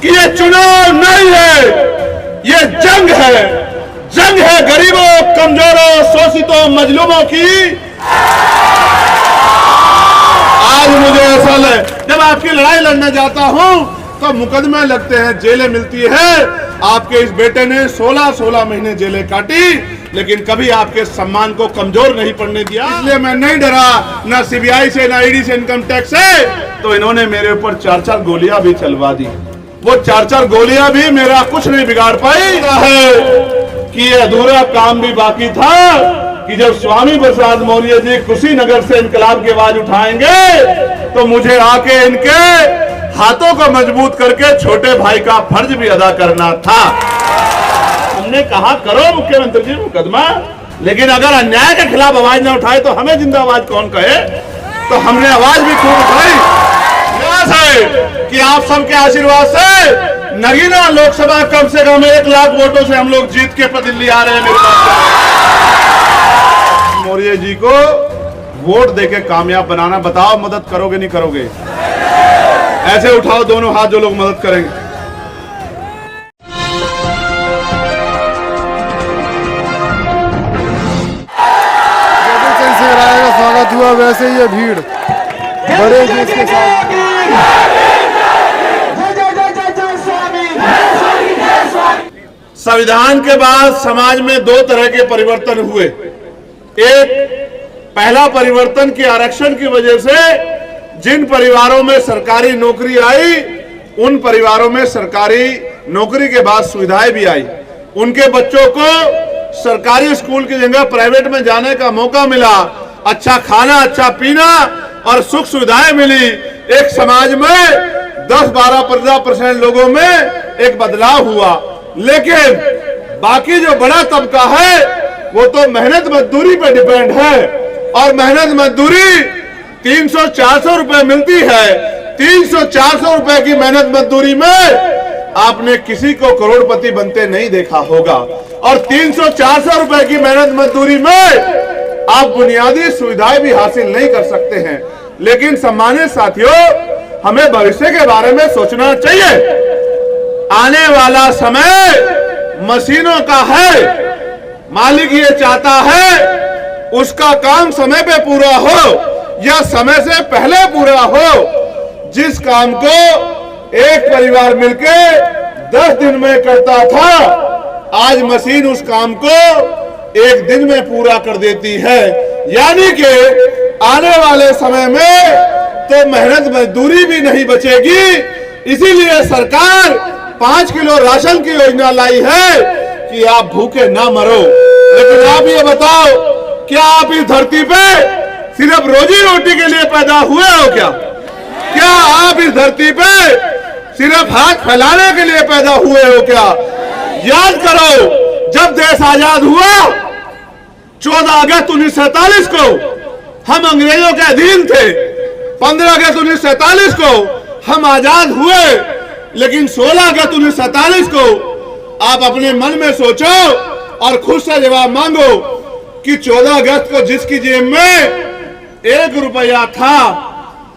कि ये चुनाव नहीं है, ये जंग है। जंग है गरीबों, कमजोरों, शोषितों, मजलूमों की। आज मुझे ऐसा लगे, जब आपकी लड़ाई लड़ने जाता हूं तो मुकदमे लगते हैं, जेलें मिलती है। आपके इस बेटे ने 16 महीने जेलें काटी, लेकिन कभी आपके सम्मान को कमजोर नहीं पड़ने दिया। इसलिए मैं नहीं डरा, ना सीबीआई से, ना ईडी से, इनकम टैक्स से। तो इन्होंने मेरे ऊपर 4 गोलियां भी चलवा दी। वो 4 गोलियां भी मेरा कुछ नहीं बिगाड़ पाई है कि ये अधूरा काम भी बाकी था कि जब स्वामी प्रसाद मौर्य जी कुशीनगर से इनकलाब की आवाज उठाएंगे तो मुझे आके इनके हाथों को मजबूत करके छोटे भाई का फर्ज भी अदा करना था। हमने कहा करो मुख्यमंत्री जी मुकदमा, लेकिन अगर अन्याय के खिलाफ आवाज न उठाए तो हमें जिंदा आवाज कौन कहे। तो हमने आवाज भी खूब उठाई। कि आप सबके आशीर्वाद से नगीना लोकसभा कम से कम 1 लाख वोटों से हम लोग जीत के दिल्ली आ रहे हैं। मेरे पास मौर्य जी को वोट देके कामयाब बनाना। बताओ मदद करोगे नहीं करोगे? ऐसे उठाओ दोनों हाथ जो लोग मदद करेंगे। जैसे राय का स्वागत हुआ वैसे ये भीड़ बड़े देश के साथ। संविधान के बाद समाज में 2 तरह के परिवर्तन हुए। एक, पहला परिवर्तन कि आरक्षण की वजह से जिन परिवारों में सरकारी नौकरी आई, उन परिवारों में सरकारी नौकरी के बाद सुविधाएं भी आई। उनके बच्चों को सरकारी स्कूल की जगह प्राइवेट में जाने का मौका मिला। अच्छा खाना, अच्छा पीना और सुख सुविधाएं मिली। एक समाज में 10-12% लोगों में एक बदलाव हुआ। लेकिन बाकी जो बड़ा तबका है वो तो मेहनत मजदूरी पे डिपेंड है, और मेहनत मजदूरी 300-400 रुपए मिलती है। 300-400 रुपए की मेहनत मजदूरी में आपने किसी को करोड़पति बनते नहीं देखा होगा। और 300-400 रुपए की मेहनत मजदूरी में आप बुनियादी सुविधाएं भी हासिल नहीं कर सकते हैं। लेकिन सम्मानित साथियों, हमें भविष्य के बारे में सोचना चाहिए। आने वाला समय मशीनों का है। मालिक ये चाहता है उसका काम समय पे पूरा हो या समय से पहले पूरा हो। जिस काम को एक परिवार मिलके 10 दिन में करता था, आज मशीन उस काम को 1 दिन में पूरा कर देती है। यानी कि आने वाले समय में तो मेहनत मजदूरी भी नहीं बचेगी। इसीलिए सरकार 5 किलो राशन की योजना लाई है कि आप भूखे ना मरो। लेकिन आप ये बताओ, क्या आप इस धरती पे सिर्फ रोजी रोटी के लिए पैदा हुए हो क्या? क्या आप इस धरती पे सिर्फ हाथ फैलाने के लिए पैदा हुए हो क्या? याद करो, जब देश आजाद हुआ 14 अगस्त 1947 को हम अंग्रेजों के अधीन थे। 15 अगस्त 1947 को हम आजाद हुए। लेकिन 16 अगस्त 1947 को आप अपने मन में सोचो और खुद से जवाब मांगो कि 14 अगस्त को जिसकी जेब में 1 रुपया था,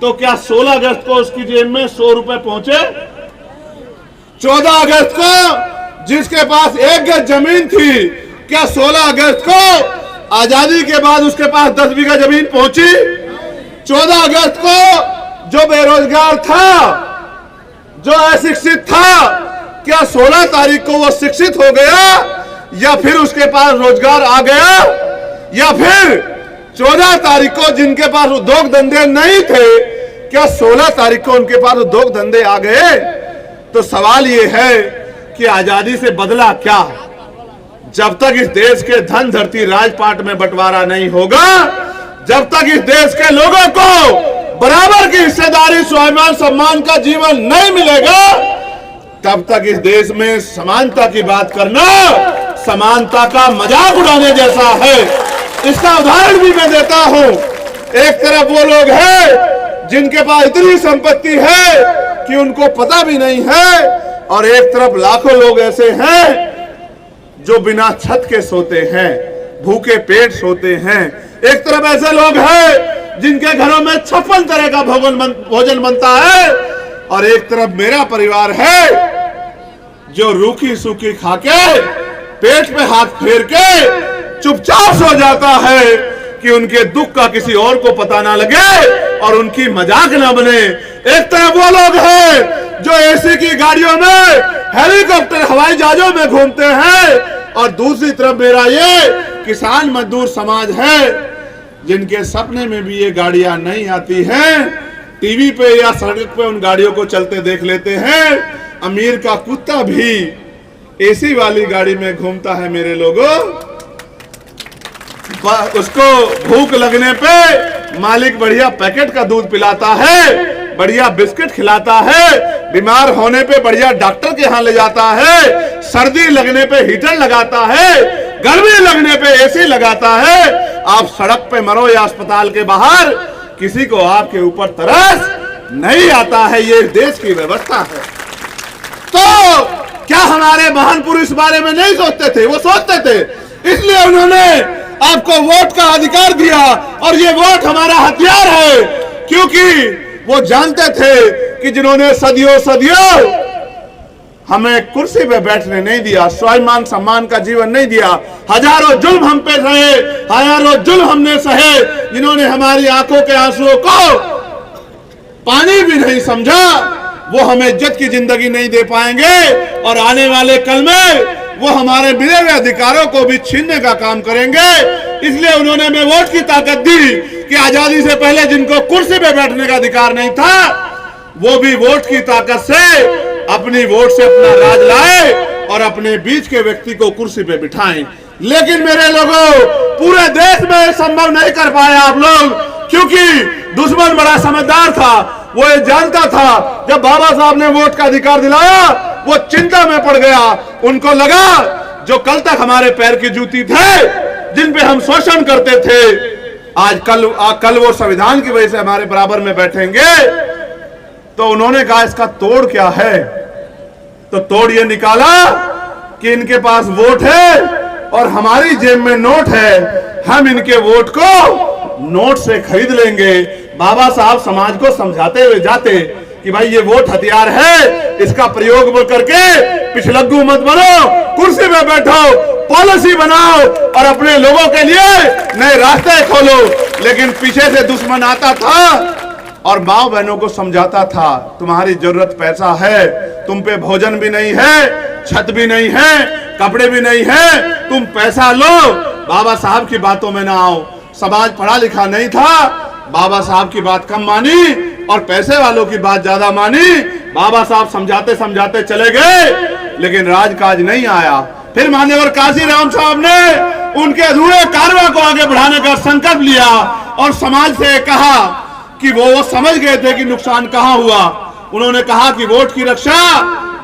तो क्या 16 अगस्त को उसकी जेब में 100 रुपए पहुंचे? 14 अगस्त को जिसके पास 1 गज जमीन थी, क्या 16 अगस्त को आजादी के बाद उसके पास 10 बीघा जमीन पहुंची? 14 अगस्त को जो बेरोजगार था, जो अशिक्षित था, क्या 16 तारीख को वो शिक्षित हो गया या फिर उसके पास रोजगार आ गया? या फिर 14 तारीख को जिनके पास उद्योग धंधे नहीं थे, क्या 16 तारीख को उनके पास उद्योग धंधे आ गए? तो सवाल ये है कि आजादी से बदला क्या? जब तक इस देश के धन धरती राजपाट में बंटवारा नहीं होगा, जब तक इस देश के लोगों को बराबर की हिस्सेदारी, स्वाभिमान, सम्मान का जीवन नहीं मिलेगा, तब तक इस देश में समानता की बात करना समानता का मजाक उड़ाने जैसा है। इसका उदाहरण भी मैं देता हूं। एक तरफ वो लोग हैं जिनके पास इतनी संपत्ति है कि उनको पता भी नहीं है, और एक तरफ लाखों लोग ऐसे हैं जो बिना छत के सोते हैं, भूखे पेट सोते हैं। एक तरफ ऐसे लोग हैं जिनके घरों में 56 तरह का भोजन बनता है, और एक तरफ मेरा परिवार है जो रूखी सूखी खाके पेट पे हाथ फेर के चुपचाप सो जाता है कि उनके दुख का किसी और को पता ना लगे और उनकी मजाक ना बने। एक तरफ वो लोग हैं जो एसी की गाड़ियों में, हेलीकॉप्टर, हवाई जहाजों में घूमते हैं, और दूसरी तरफ मेरा ये किसान मजदूर समाज है जिनके सपने में भी ये गाड़ियां नहीं आती हैं। टीवी पे या सड़क पे उन गाड़ियों को चलते देख लेते हैं। अमीर का कुत्ता भी एसी वाली गाड़ी में घूमता है मेरे लोगों। उसको भूख लगने पे मालिक बढ़िया पैकेट का दूध पिलाता है, बढ़िया बिस्किट खिलाता है, बीमार होने पे बढ़िया डॉक्टर के यहाँ ले जाता है, सर्दी लगने पे हीटर लगाता है, गर्मी लगने पे एसी लगाता है। आप सड़क पे मरो या अस्पताल के बाहर, किसी को आपके ऊपर तरस नहीं आता है। ये देश की व्यवस्था है। तो क्या हमारे महान पुरुष इस बारे में नहीं सोचते थे? वो सोचते थे, इसलिए उन्होंने आपको वोट का अधिकार दिया, और ये वोट हमारा हथियार है, क्योंकि वो जानते थे कि जिन्होंने सदियों सदियों हमें कुर्सी पे बैठने नहीं दिया, स्वाभिमान सम्मान का जीवन नहीं दिया, हजारों जुल्म हम पे रहे, हजारों जुल्म हमने सहे, जिन्होंने हमारी आंखों के आंसुओं को पानी भी नहीं समझा, वो हमें इज्जत की जिंदगी नहीं दे पाएंगे, और आने वाले कल में वो हमारे मिले हुए अधिकारों को भी छीनने का काम करेंगे। इसलिए उन्होंने हमें वोट की ताकत दी कि आजादी से पहले जिनको कुर्सी पे बैठने का अधिकार नहीं था, वो भी वोट की ताकत से अपनी वोट से अपना राज लाए और अपने बीच के व्यक्ति को कुर्सी पे बिठाएं। लेकिन मेरे लोगों, पूरे देश में संभव नहीं कर पाए आप लोग, क्योंकि दुश्मन बड़ा समझदार था। वो ये जानता था जब बाबा साहब ने वोट का अधिकार दिलाया, वो चिंता में पड़ गया। उनको लगा जो कल तक हमारे पैर की जूती थे, जिन पे हम शोषण करते थे, आज कल वो संविधान की वजह से हमारे बराबर में बैठेंगे। तो उन्होंने कहा इसका तोड़ क्या है? तो तोड़ ये निकाला कि इनके पास वोट है और हमारी जेब में नोट है, हम इनके वोट को नोट से खरीद लेंगे। बाबा साहब समाज को समझाते हुए जाते कि भाई ये वोट हथियार है, इसका प्रयोग करके पिछलग्गू मत बनो, कुर्सी पे बैठो, पॉलिसी बनाओ और अपने लोगों के लिए नए रास्ते खोलो। लेकिन पीछे से दुश्मन आता था और माँ बहनों को समझाता था, तुम्हारी जरूरत पैसा है, तुम पे भोजन भी नहीं है, छत भी नहीं है, कपड़े भी नहीं है, तुम पैसा लो, बाबा साहब की बातों में ना आओ। समाज पढ़ा लिखा नहीं था, बाबा साहब की बात कम मानी और पैसे वालों की बात ज्यादा मानी। बाबा साहब समझाते समझाते चले गए, लेकिन राजकाज नहीं आया। फिर मान्यवर काशीराम साहब ने उनके अधूरे कारवा को आगे बढ़ाने का संकल्प लिया और समाज से कहा कि वो समझ गए थे कि नुकसान कहां हुआ। उन्होंने कहा कि वोट की रक्षा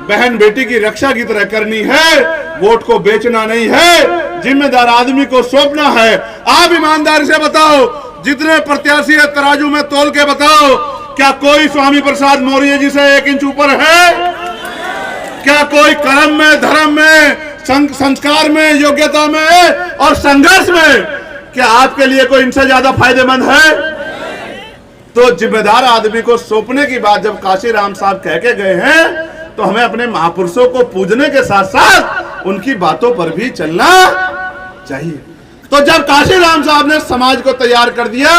बहन बेटी की रक्षा की तरह करनी है, वोट को बेचना नहीं है, जिम्मेदार आदमी को सौंपना है। आप ईमानदारी से बताओ, जितने प्रत्याशी है तराजू में तोल के बताओ, क्या कोई स्वामी प्रसाद मौर्य जी से 1 इंच ऊपर है? क्या कोई कर्म में, धर्म में, संस्कार में, योग्यता में और संघर्ष में क्या आपके लिए कोई इनसे ज्यादा फायदेमंद है? तो जिम्मेदार आदमी को सौंपने की बात जब काशीराम साहब कह के गए हैं, तो हमें अपने महापुरुषों को पूजने के साथ साथ उनकी बातों पर भी चलना चाहिए। तो जब काशीराम साहब ने समाज को तैयार कर दिया,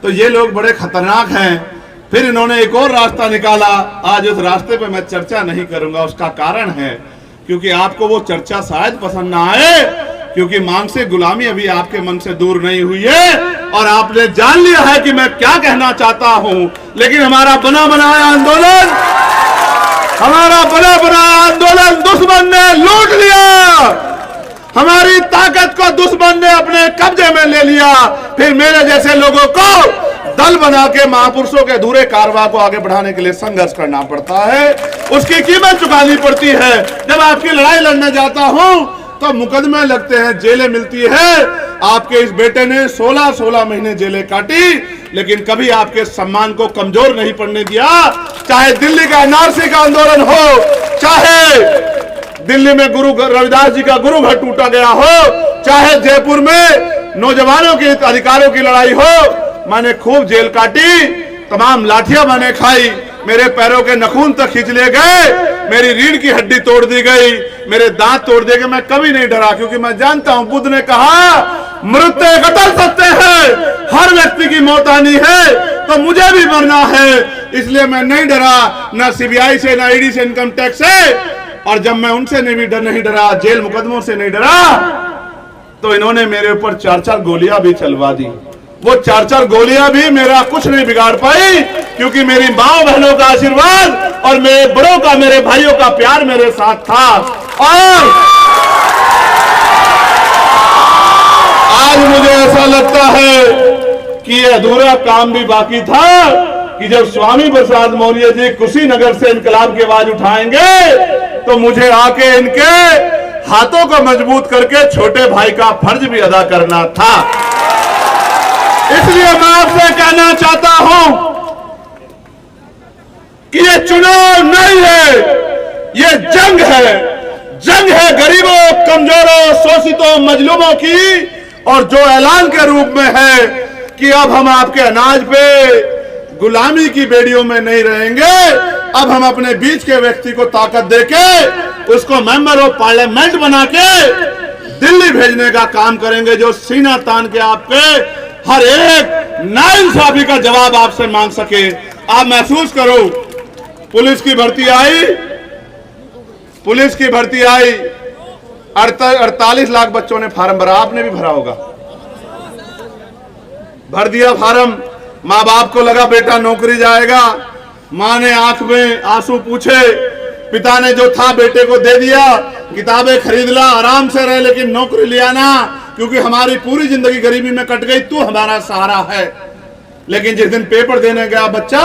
तो ये लोग बड़े खतरनाक हैं। फिर इन्होंने एक और रास्ता निकाला। आज उस रास्ते पे मैं चर्चा नहीं करूंगा, उसका कारण है क्योंकि आपको वो चर्चा शायद पसंद ना आए, क्योंकि मानसिक गुलामी अभी आपके मन से दूर नहीं हुई है और आपने जान लिया है कि मैं क्या कहना चाहता हूं। लेकिन हमारा बना बनाया आंदोलन, हमारा बना बनाया आंदोलन दुश्मन ने लूट लिया, हमारी ताकत को दुश्मन ने अपने कब्जे में ले लिया। फिर मेरे जैसे लोगों को दल बना के महापुरुषों के अधूरे कारवा को आगे बढ़ाने के लिए संघर्ष करना पड़ता है, उसकी कीमत चुकानी पड़ती है। जब आपकी लड़ाई लड़ने जाता हूं तो मुकदमे लगते हैं, जेलें मिलती है। आपके इस बेटे ने 16 महीने जेलें काटी, लेकिन कभी आपके सम्मान को कमजोर नहीं पड़ने दिया। चाहे दिल्ली का एनआरसी का आंदोलन हो, चाहे दिल्ली में गुरु रविदास जी का गुरु घर टूटा गया हो, चाहे जयपुर में नौजवानों के अधिकारों की लड़ाई हो, मैंने खूब जेल काटी, तमाम लाठियां मैंने खाई, मेरे पैरों के नखून तक खींच लिए गए, मेरी रीढ़ की हड्डी तोड़ दी गई, मेरे दांत तोड़ दिए गए, मैं कभी नहीं डरा, क्योंकि मैं जानता हूं बुद्ध ने कहा मृत्यु घटल सकते हैं, हर व्यक्ति की मौत आनी है, तो मुझे भी मरना है, इसलिए मैं नहीं डरा, ना सीबीआई से, ना ईडी से, इनकम टैक्स से, और जब मैं उनसे नहीं डरा, जेल मुकदमों से नहीं डरा, तो इन्होंने मेरे ऊपर 4-4 गोलियां भी चलवा दी। वो 4-4 गोलियां भी मेरा कुछ नहीं बिगाड़ पाई, क्योंकि मेरी माँ बहनों का आशीर्वाद और मेरे बड़ों का, मेरे भाइयों का प्यार मेरे साथ था। और आज मुझे ऐसा लगता है कि ये अधूरा काम भी बाकी था कि जब स्वामी प्रसाद मौर्य जी कुशीनगर से इनकलाब की आवाज उठाएंगे तो मुझे आके इनके हाथों को मजबूत करके छोटे भाई का फर्ज भी अदा करना था। इसलिए मैं आपसे कहना चाहता हूं कि ये चुनाव नहीं है, ये जंग है। जंग है गरीबों, कमजोरों, शोषितों, मजलूमों की, और जो ऐलान के रूप में है कि अब हम आपके अनाज पे गुलामी की बेड़ियों में नहीं रहेंगे, अब हम अपने बीच के व्यक्ति को ताकत देके उसको मेंबर ऑफ पार्लियामेंट बना के दिल्ली भेजने का काम करेंगे, जो सीना तान के आपके हर एक नाइंसाफी का जवाब आपसे मांग सके। आप महसूस करो, पुलिस की भर्ती आई, 48 लाख बच्चों ने फार्म भरा, आपने भी भरा होगा, भर दिया फार्म। माँ बाप को लगा बेटा नौकरी जाएगा, माँ ने आंख में आंसू पूछे, पिता ने जो था बेटे को दे दिया, किताबें खरीद ला, आराम से रहे, लेकिन नौकरी लिया ना, क्योंकि हमारी पूरी जिंदगी गरीबी में कट गई, तू हमारा सहारा है। लेकिन जिस दिन पेपर देने गया बच्चा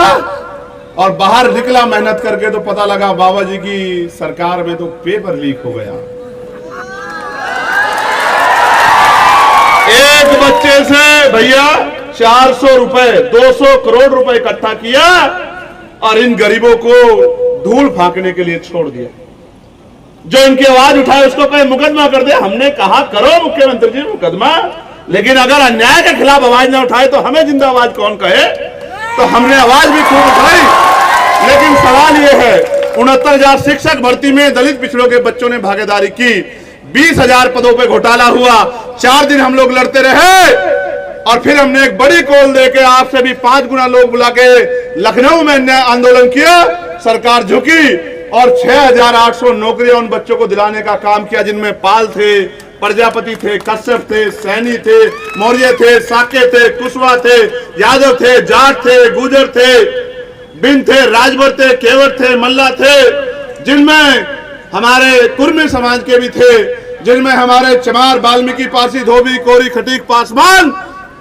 और बाहर निकला मेहनत करके, तो पता लगा बाबा जी की सरकार में तो पेपर लीक हो गया। एक बच्चे से भैया 400 रुपए, 200 करोड़ रुपए इकट्ठा किया और इन गरीबों को धूल फांकने के लिए छोड़ दिया। जो इनकी आवाज उठाए उसको कहे मुकदमा कर दे। हमने कहा करो मुख्यमंत्री जी मुकदमा, लेकिन अगर अन्याय के खिलाफ आवाज ना उठाए तो हमें जिंदा आवाज कौन कहे। तो हमने आवाज भी खूब उठाई, लेकिन सवाल यह है 69,000 शिक्षक भर्ती में दलित पिछड़ों के बच्चों ने भागीदारी की, 20,000 पदों पे घोटाला हुआ, 4 दिन हम लोग लड़ते रहे, और फिर हमने एक बड़ी कॉल देके आपसे भी 5 गुना लोग बुला के लखनऊ में आंदोलन किया, सरकार झुकी और 6,800 नौकरियां उन बच्चों को दिलाने का काम किया, जिनमें पाल थे, प्रजापति थे, कश्यप थे, सैनी थे, मौर्य थे, साके थे, कुशवाहा थे, यादव थे, जाट थे, गुजर थे, बिंद थे, राजभर थे, केवट थे, मल्ला थे, जिनमें हमारे कुर्मी समाज के भी थे, जिनमें हमारे चमार, वाल्मीकि, पारसी, धोबी, कोरी, खटीक, पासवान,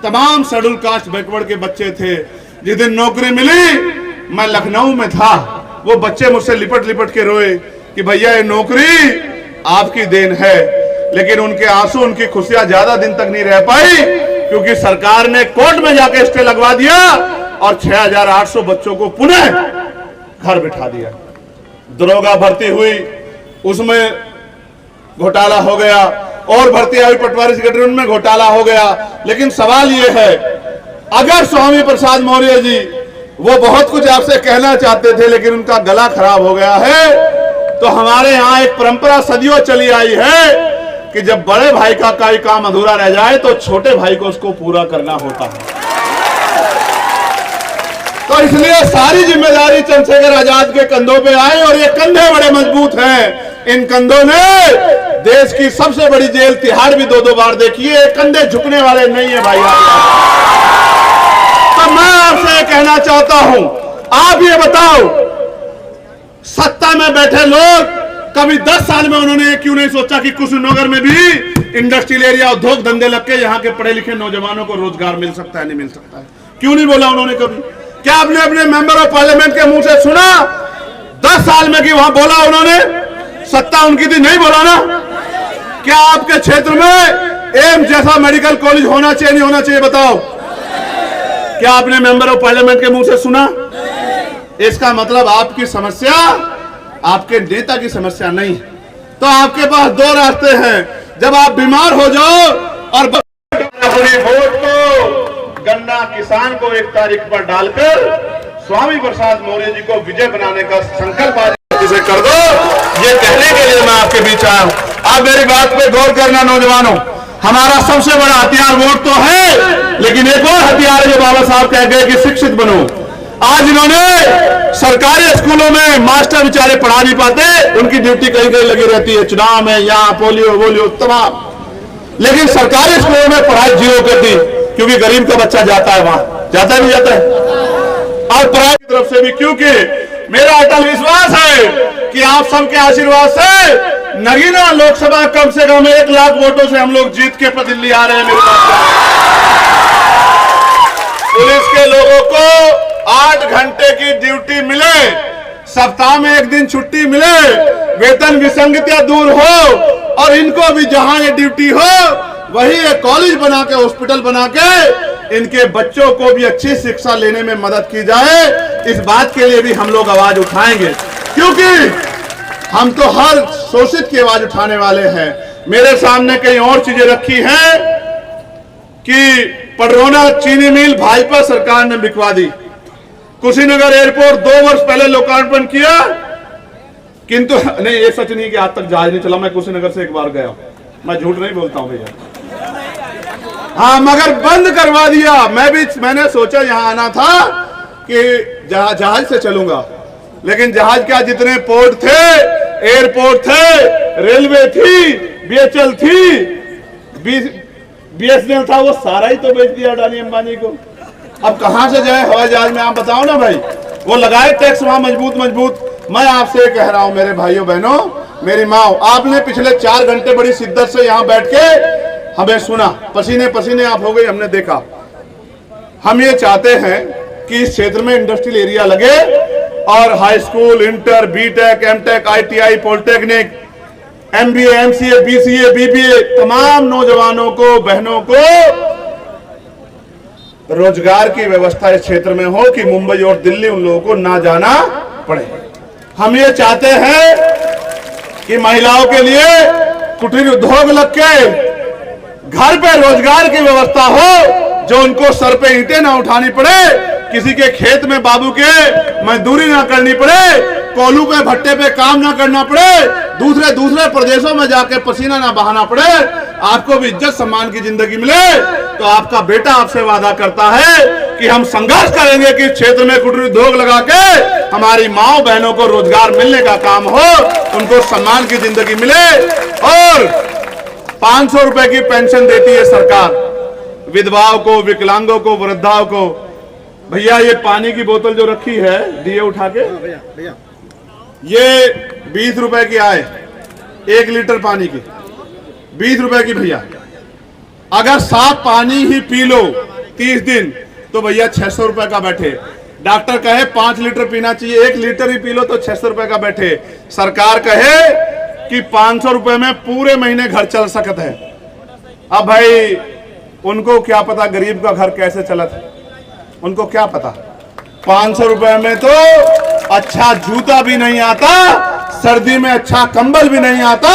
तमाम शेड्यूल कास्ट बैकवर्ड के बच्चे थे। जिस दिन नौकरी मिली मैं लखनऊ में था, वो बच्चे मुझसे लिपट लिपट के रोए कि भैया ये नौकरी आपकी देन है, लेकिन उनके आंसू, उनकी खुशियां ज्यादा दिन तक नहीं रह पाई, क्योंकि सरकार ने कोर्ट में जाके स्टे लगवा दिया और 6,800 बच्चों को पुनः घर बिठा दिया। दरोगा भर्ती हुई, उसमें घोटाला हो गया, और भर्ती आई पटवारी सेक्रेटरी, उनमें घोटाला हो गया। लेकिन सवाल यह है, अगर स्वामी प्रसाद मौर्य जी वो बहुत कुछ आपसे कहना चाहते थे, लेकिन उनका गला खराब हो गया है, तो हमारे यहाँ एक परंपरा सदियों चली आई है कि जब बड़े भाई का कोई काम अधूरा रह जाए तो छोटे भाई को उसको पूरा करना होता है। तो इसलिए सारी जिम्मेदारी चंद्रशेखर आजाद के कंधों पे आई, और ये कंधे बड़े मजबूत हैं। इन कंधों ने देश की सबसे बड़ी जेल तिहाड़ भी 2-2 बार देखी है, कंधे झुकने वाले नहीं है भाई। तो मैं आपसे कहना चाहता हूं, आप ये बताओ, सत्ता में बैठे लोग कभी 10 साल में उन्होंने क्यों नहीं सोचा कि कुशीनगर में भी इंडस्ट्रियल एरिया, उद्योग धंधे लग के यहाँ के पढ़े लिखे नौजवानों को रोजगार मिल सकता है, नहीं मिल सकता है? क्यों नहीं बोला उन्होंने कभी? क्या आपने अपने मेंबर ऑफ पार्लियामेंट के मुंह से सुना 10 साल में कि वहां बोला उन्होंने? सत्ता उनकी थी, नहीं बोला ना। क्या आपके क्षेत्र में एम्स जैसा मेडिकल कॉलेज होना चाहिए, नहीं होना चाहिए, बताओ? क्या आपने मेंबर ऑफ पार्लियामेंट के मुंह से सुना? इसका मतलब आपकी समस्या आपके नेता की समस्या नहीं। तो आपके पास 2 रास्ते हैं, जब आप बीमार हो जाओ और अपनी वोट को गन्ना किसान को 1 तारीख पर डालकर स्वामी प्रसाद मौर्य जी को विजय बनाने का संकल्प आज से कर दो, ये कहने के लिए मैं आपके बीच आया हूं। आप मेरी बात पे गौर करना नौजवानों, हमारा सबसे बड़ा हथियार वोट तो है, लेकिन एक और हथियार है जो बाबा साहब कह गए कि शिक्षित बनो। आज इन्होंने सरकारी स्कूलों में मास्टर बेचारे पढ़ा नहीं पाते, उनकी ड्यूटी कहीं कहीं लगी रहती है, चुनाव में यहाँ पोलियो वोलियो तमाम, लेकिन सरकारी स्कूलों में पढ़ाई जीरो कर दी, क्योंकि गरीब का बच्चा जाता है वहां, जाता नहीं जाता है। और पढ़ाई की तरफ से भी, क्योंकि मेरा अटल विश्वास है कि आप सबके आशीर्वाद से नगीना लोकसभा कम से कम 1 लाख वोटों से हम लोग जीत के दिल्ली आ रहे हैं। मेरे पुलिस के लोगों को 8 घंटे की ड्यूटी मिले, सप्ताह में 1 दिन छुट्टी मिले, वेतन विसंगतियां दूर हो, और इनको भी जहां ये ड्यूटी हो वही एक कॉलेज बना के, हॉस्पिटल बना के इनके बच्चों को भी अच्छी शिक्षा लेने में मदद की जाए। इस बात के लिए भी हम लोग आवाज उठाएंगे, क्योंकि हम तो हर शोषित की आवाज उठाने वाले हैं। मेरे सामने कई और चीजें रखी हैं कि पडरौना चीनी मिल भाजपा सरकार ने बिकवा दी, कुशीनगर एयरपोर्ट 2 वर्ष पहले लोकार्पण किया, किंतु नहीं, ये सच नहीं कि आज तक जहाज नहीं चला। मैं कुशीनगर से एक बार गया, मैं झूठ नहीं बोलता हूं भैया। हाँ, मगर बंद करवा दिया। मैंने सोचा यहां आना था कि जहाज से चलूंगा, लेकिन जहाज क्या, जितने पोर्ट थे, एयरपोर्ट थे, रेलवे थी, बीएचएल थी, बीएसएनएल था, वो सारा ही तो बेच दिया अडानी अंबानी को। अब कहां से जाए हवाई जहाज में, आप बताओ ना भाई। वो लगाए टैक्स वहां मजबूत। मैं आपसे कह रहा हूं मेरे भाइयों बहनों, मेरी माँ, आपने पिछले 4 घंटे बड़ी शिद्दत से यहां बैठ के हमें सुना, पसीने पसीने आप हो गए, हमने देखा। हम ये चाहते हैं कि इस क्षेत्र में इंडस्ट्रियल एरिया लगे और high school, inter, BTech, MTech, ITI, polytechnic, MBA, MCA, BCA, BBA, तमाम नौजवानों को, बहनों को रोजगार की व्यवस्था इस क्षेत्र में हो कि मुंबई और दिल्ली उन लोगों को ना जाना पड़े। हम ये चाहते हैं कि महिलाओं के लिए कुटीर उद्योग लग के घर पे रोजगार की व्यवस्था हो, जो उनको सर पे ईंटें ना उठानी पड़े, किसी के खेत में बाबू के मजदूरी ना करनी पड़े, कोलू पे भट्टे पे काम ना करना पड़े, दूसरे प्रदेशों में जाके पसीना ना बहाना पड़े, आपको भी इज्जत सम्मान की जिंदगी मिले। तो आपका बेटा आपसे वादा करता है कि हम संघर्ष करेंगे कि इस क्षेत्र में कुटीर उद्योग लगा के हमारी माओ बहनों को रोजगार मिलने का काम हो, उनको सम्मान की जिंदगी मिले। और 500 रुपए की पेंशन देती है सरकार, विधवाओं को, विकलांगों को, वृद्धाओं को। भैया ये पानी की बोतल जो रखी है, दिए उठा के, ये 20 रुपए की आए, 1 लीटर पानी की 20 रुपए की भैया। अगर साफ पानी ही पी लो 30 दिन तो भैया 600 रुपए का बैठे। डॉक्टर कहे 5 लीटर पीना चाहिए, 1 लीटर ही पी लो तो 600 रुपए का बैठे। सरकार कहे कि 500 रुपए में पूरे महीने घर चल सकता है। अब भाई उनको क्या पता गरीब का घर कैसे चलता है, उनको क्या पता। 500 रुपए में तो अच्छा जूता भी नहीं आता, सर्दी में अच्छा कंबल भी नहीं आता।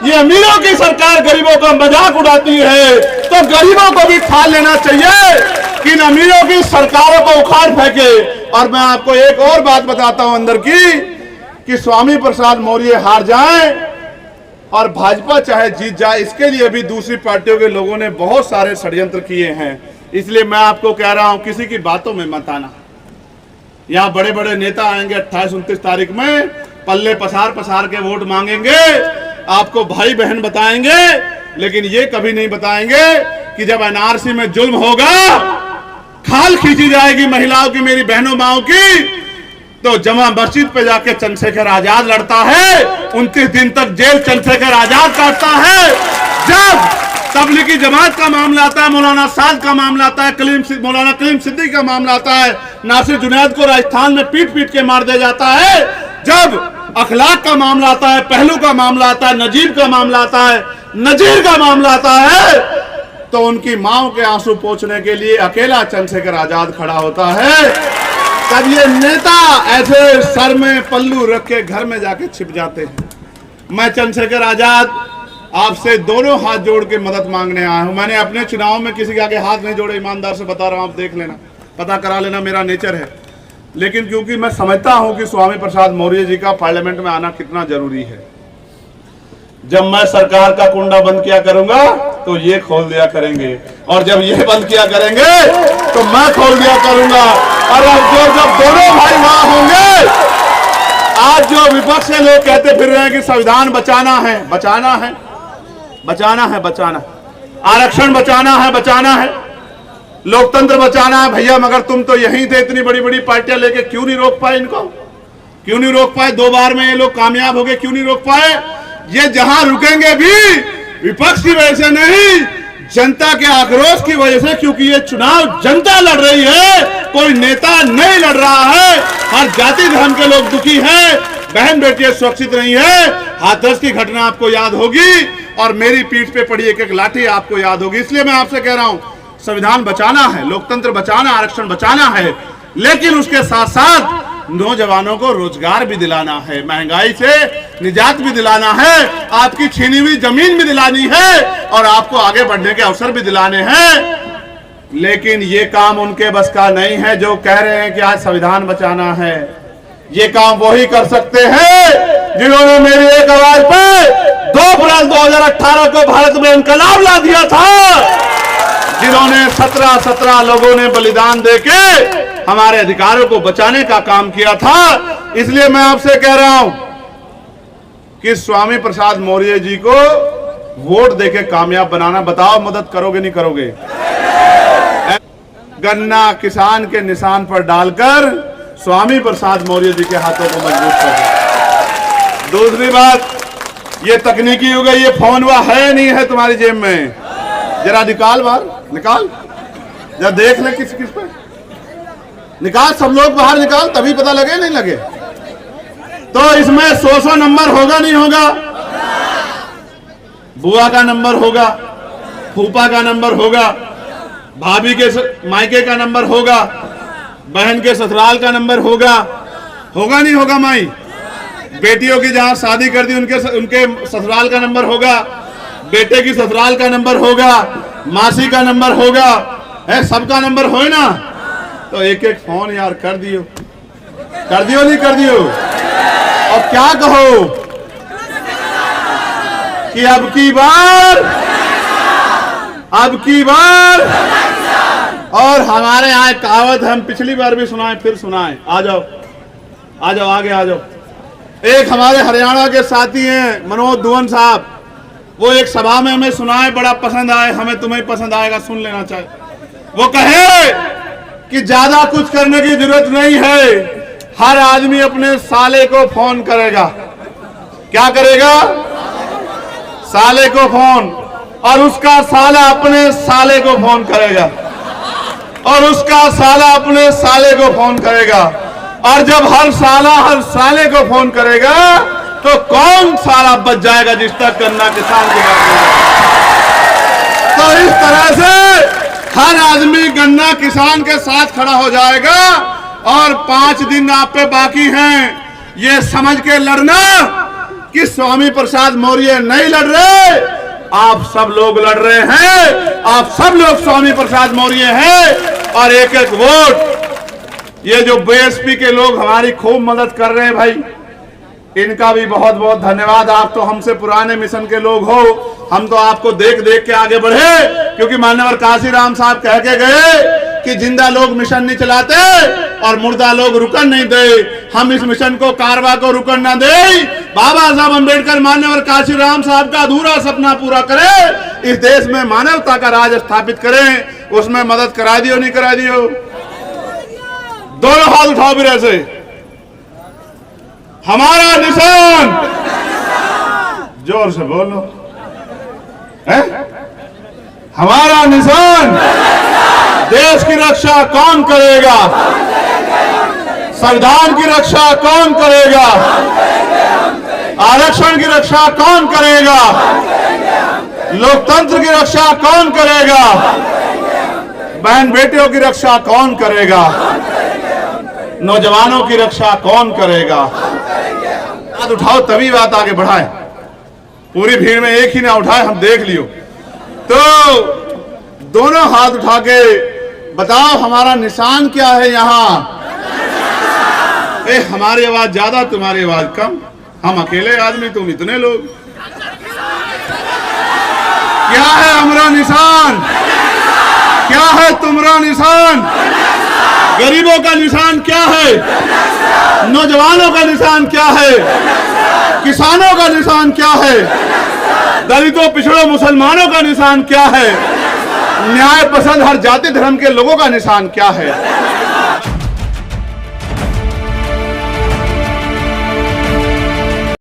ये अमीरों की सरकार गरीबों का मजाक उड़ाती है, तो गरीबों को भी ठान लेना चाहिए कि इन अमीरों की सरकारों को उखाड़ फेंके। और मैं आपको एक और बात बताता हूं अंदर की, कि स्वामी प्रसाद मौर्य हार जाएं और भाजपा चाहे जीत जाए, इसके लिए भी दूसरी पार्टियों के लोगों ने बहुत सारे षड्यंत्र किए हैं। इसलिए मैं आपको कह रहा हूं, किसी की बातों में मत आना। यहाँ बड़े बड़े नेता आएंगे 28-29 तारीख में, पल्ले पसार के वोट मांगेंगे, आपको भाई बहन बताएंगे, लेकिन ये कभी नहीं बताएंगे कि जब एनआरसी में जुल्म होगा, खाल खींची जाएगी महिलाओं की, मेरी बहनों माओ की, तो जमा मस्जिद पे जाके चंद्रशेखर आजाद लड़ता है, 29 दिन तक जेल चंद्रशेखर आजाद काटता है। जब तबलीगी जमात का मामला आता है, मौलाना साद का मामला आता है, मौलाना कलीम सिद्दीकी का मामला आता है, नासिर जुनैद को राजस्थान में पीट के मार दिया जाता है, जब अखलाक का मामला आता है, पहलू का मामला आता है, नजीब का मामला आता है, नजीर का मामला आता है, तो उनकी माओ के आंसू पोंछने के लिए अकेला चंद्रशेखर आजाद खड़ा होता है। तब ये नेता ऐसे सर में पल्लू रख के घर में जाके छिप जाते हैं। मैं चंद्रशेखर आजाद आपसे दोनों हाथ जोड़ के मदद मांगने आया हूं। मैंने अपने चुनाव में किसी के आगे हाथ नहीं जोड़े, ईमानदार से बता रहा हूं, आप देख लेना, पता करा लेना, मेरा नेचर है। लेकिन क्योंकि मैं समझता हूं कि स्वामी प्रसाद मौर्य जी का पार्लियामेंट में आना कितना जरूरी है, जब मैं सरकार का कुंडा बंद किया करूंगा तो ये खोल दिया करेंगे, और जब ये बंद किया करेंगे तो मैं खोल दिया करूंगा। और अब जब दोनों भाई वहां होंगे, आज जो विपक्ष के लोग कहते फिर रहे हैं कि संविधान बचाना है, बचाना है, बचाना है, बचाना, आरक्षण बचाना है, बचाना है, लोकतंत्र बचाना है, भैया मगर तुम तो यहीं थे, इतनी बड़ी बड़ी पार्टियां लेके क्यों नहीं रोक पाए इनको? क्यों नहीं रोक पाए? 2 बार में ये लोग कामयाब हो गए, क्यों नहीं रोक पाए? ये जहां रुकेंगे भी विपक्ष की वजह से नहीं, जनता के आक्रोश की वजह से, क्योंकि ये चुनाव जनता लड़ रही है, कोई नेता नहीं लड़ रहा है। हर जाति धर्म के लोग दुखी हैं, बहन बेटियां सुरक्षित नहीं है। हाथरस की घटना आपको याद होगी, और मेरी पीठ पे पड़ी एक एक लाठी आपको याद होगी। इसलिए मैं आपसे कह रहा हूं, संविधान बचाना है, लोकतंत्र बचाना, आरक्षण बचाना है, लेकिन उसके साथ साथ नौजवानों को रोजगार भी दिलाना है, महंगाई से निजात भी दिलाना है, आपकी छीनी हुई जमीन भी दिलानी है, और आपको आगे बढ़ने के अवसर भी दिलाने हैं। लेकिन ये काम उनके बस का नहीं है जो कह रहे हैं कि आज संविधान बचाना है। ये काम वही कर सकते हैं जिन्होंने मेरी एक आवाज पर 2 अप्रैल 2018 को भारत में इनकलाब ला दिया था, जिन्होंने 17 लोगों ने बलिदान देके हमारे अधिकारों को बचाने का काम किया था। इसलिए मैं आपसे कह रहा हूं कि स्वामी प्रसाद मौर्य जी को वोट देके कामयाब बनाना। बताओ मदद करोगे नहीं करोगे? गन्ना किसान के निशान पर डालकर स्वामी प्रसाद मौर्य जी के हाथों को मजबूत कर। दूसरी बात, ये तकनीकी हो गई, ये फोन हुआ है नहीं है तुम्हारी जेब में, जरा निकाल, बाहर निकाल, जरा देख ले किस किस पे निकाल, सब लोग बाहर निकाल, तभी पता लगे नहीं लगे। तो इसमें 100 नंबर होगा नहीं होगा? बुआ का नंबर होगा, फूफा का नंबर होगा, भाभी के मायके का नंबर होगा, बहन के ससुराल का नंबर होगा, होगा नहीं होगा? माई बेटियों की जहां शादी कर दी उनके ससुराल का नंबर होगा, बेटे की ससुराल का नंबर होगा, मासी का नंबर होगा, है, सबका नंबर हो ना। तो एक एक फोन यार कर दियो, कर दियो नहीं कर दियो? और क्या कहो कि अब की बार और हमारे यहाँ कहावत हम पिछली बार भी सुनाए, फिर सुनाए। आ जाओ आगे आ जाओ। एक हमारे हरियाणा के साथी हैं मनोज दुवन साहब, वो एक सभा में हमें सुनाए, बड़ा पसंद आए, हमें तुम्हें पसंद आएगा, सुन लेना चाहिए। वो कहे कि ज्यादा कुछ करने की जरूरत नहीं है, हर आदमी अपने साले को फोन करेगा। क्या करेगा? साले को फोन, और उसका साला अपने साले को फोन करेगा, और उसका साला अपने साले को फोन करेगा। और जब हर साला हर साले को फोन करेगा तो कौन साला बच जाएगा जिस तक गन्ना किसान की बात है। तो इस तरह से हर आदमी गन्ना किसान के साथ खड़ा हो जाएगा। और 5 दिन आप पे बाकी हैं, ये समझ के लड़ना कि स्वामी प्रसाद मौर्य नहीं लड़ रहे, आप सब लोग लड़ रहे हैं, आप सब लोग स्वामी प्रसाद मौर्य हैं। और एक एक वोट, ये जो बीएसपी के लोग हमारी खूब मदद कर रहे हैं भाई, इनका भी बहुत बहुत धन्यवाद। आप तो हमसे पुराने मिशन के लोग हो, हम तो आपको देख देख के आगे बढ़े, क्योंकि मान्यवर काशीराम साहब कह के गए कि जिंदा लोग मिशन नहीं चलाते और मुर्दा लोग रुकन नहीं दे। हम इस मिशन को, कारवा को रुकन ना दे। बाबा साहब अम्बेडकर मान्यवर काशीराम साहब का अधूरा सपना पूरा करें, इस देश में मानवता का राज स्थापित करें, उसमें मदद करा दियो नहीं करा दियो? दोनों हाथ उठाओ बिरे से। हमारा निशान, जोर से बोलो, है? हमारा निशान, देश की रक्षा कौन करेगा? संविधान की रक्षा कौन करेगा? आरक्षण की रक्षा कौन करेगा? लोकतंत्र की रक्षा कौन करेगा? बहन बेटियों की रक्षा कौन करेगा? नौजवानों की रक्षा कौन करेगा? हाथ उठाओ तभी बात आगे बढ़ाए, पूरी भीड़ में एक ही ना उठाए, हम देख लियो। तो दोनों हाथ उठा के बताओ हमारा निशान क्या है यहाँ? हमारी आवाज ज्यादा, तुम्हारी आवाज कम, हम अकेले आदमी, तुम इतने लोग। क्या है हमारा निशान? क्या है तुम्हारा निशान? गरीबों का निशान क्या है? नौजवानों का निशान क्या है? किसानों का निशान क्या है? दलितों, पिछड़ों, मुसलमानों का निशान क्या है? न्याय पसंद हर जाति धर्म के लोगों का निशान क्या है?